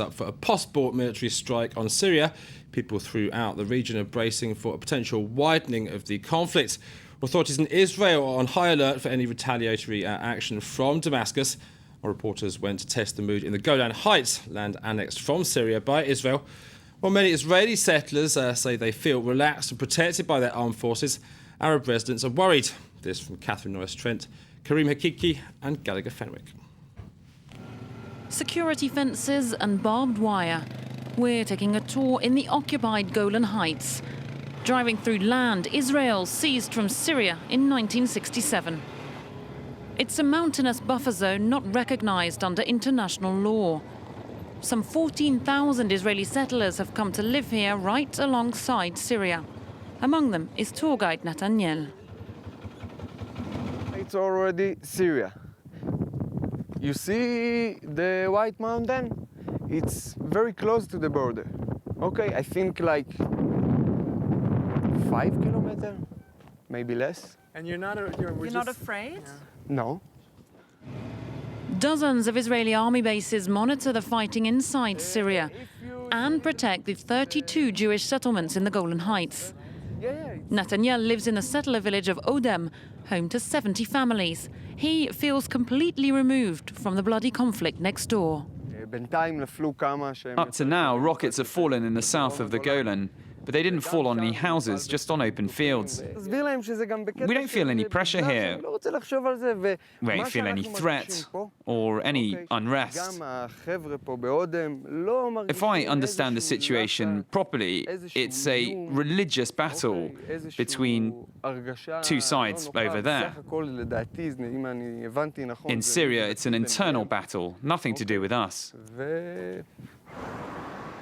Up for a possible military strike on Syria. People throughout the region are bracing for a potential widening of the conflict. Authorities in Israel are on high alert for any retaliatory action from Damascus. Our reporters went to test the mood in the Golan Heights, land annexed from Syria by Israel. While many Israeli settlers say they feel relaxed and protected by their armed forces, Arab residents are worried. This from Catherine Norris-Trent, Karim Hakiki and Gallagher Fenwick. Security fences and barbed wire. We're taking a tour in the occupied Golan Heights, driving through land Israel seized from Syria in 1967. It's a mountainous buffer zone not recognized under international law. Some 14,000 Israeli settlers have come to live here right alongside Syria. Among them is tour guide Nathaniel. It's already Syria. You see the White Mountain? It's very close to the border. Okay, I think like 5 kilometers, maybe less. And you're not afraid? Yeah. No. Dozens of Israeli army bases monitor the fighting inside Syria and protect the 32 Jewish settlements in the Golan Heights. Nathaniel lives in the settler village of Odem, home to 70 families. He feels completely removed from the bloody conflict next door. Up to now, rockets have fallen in the south of the Golan, but they didn't fall on any houses, just on open fields. We don't feel any pressure here. We don't feel any threat or any unrest. If I understand the situation properly, it's a religious battle between two sides over there. In Syria, it's an internal battle, nothing to do with us.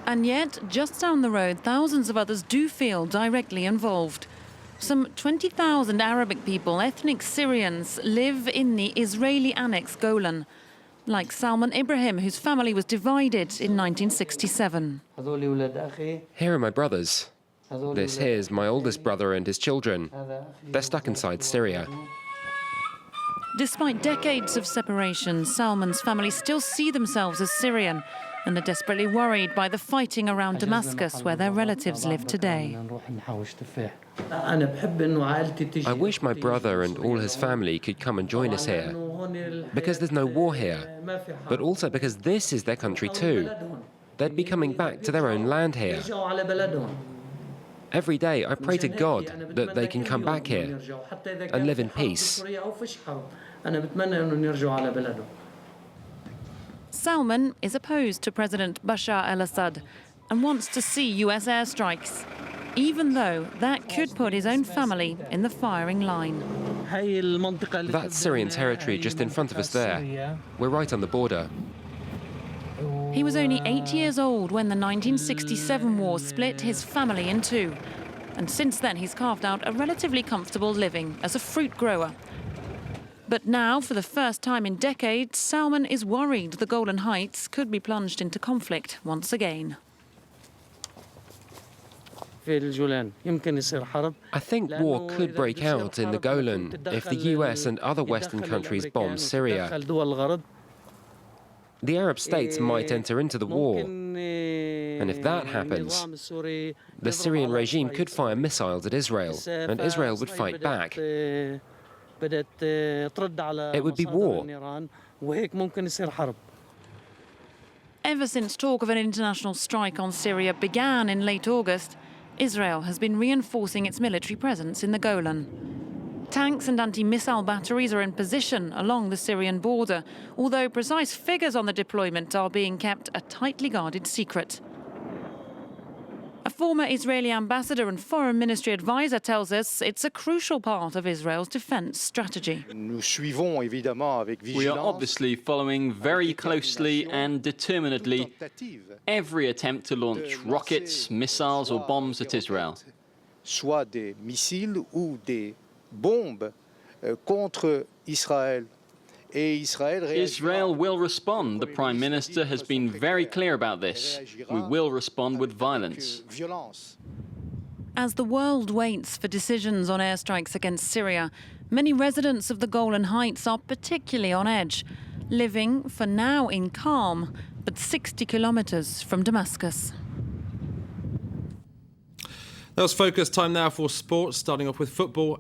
And yet, just down the road, thousands of others do feel directly involved. Some 20,000 Arabic people, ethnic Syrians, live in the Israeli annexed Golan, like Salman Ibrahim, whose family was divided in 1967. Here are my brothers. This here's my oldest brother and his children. They're stuck inside Syria. Despite decades of separation, Salman's family still see themselves as Syrian and are desperately worried by the fighting around Damascus, where their relatives live today. I wish my brother and all his family could come and join us here, because there's no war here, but also because this is their country too. They'd be coming back to their own land here. Every day I pray to God that they can come back here and live in peace. Salman is opposed to President Bashar al-Assad and wants to see US airstrikes, even though that could put his own family in the firing line. That's Syrian territory just in front of us there. We're right on the border. He was only 8 years old when the 1967 war split his family in two. And since then, he's carved out a relatively comfortable living as a fruit grower. But now, for the first time in decades, Salman is worried the Golan Heights could be plunged into conflict once again. I think war could break out in the Golan if the US and other Western countries bomb Syria. The Arab states might enter into the war. And if that happens, the Syrian regime could fire missiles at Israel, and Israel would fight back. It would be war. Ever since talk of an international strike on Syria began in late August, Israel has been reinforcing its military presence in the Golan. Tanks and anti-missile batteries are in position along the Syrian border, although precise figures on the deployment are being kept a tightly guarded secret. A former Israeli ambassador and foreign ministry advisor tells us it's a crucial part of Israel's defense strategy. We are obviously following very closely and determinedly every attempt to launch rockets, missiles or bombs at Israel. Israel will respond. The Prime Minister has been very clear about this. We will respond with violence. As the world waits for decisions on airstrikes against Syria, many residents of the Golan Heights are particularly on edge, living for now in calm, but 60 kilometres from Damascus. That was Focus. Time now for sports, starting off with football.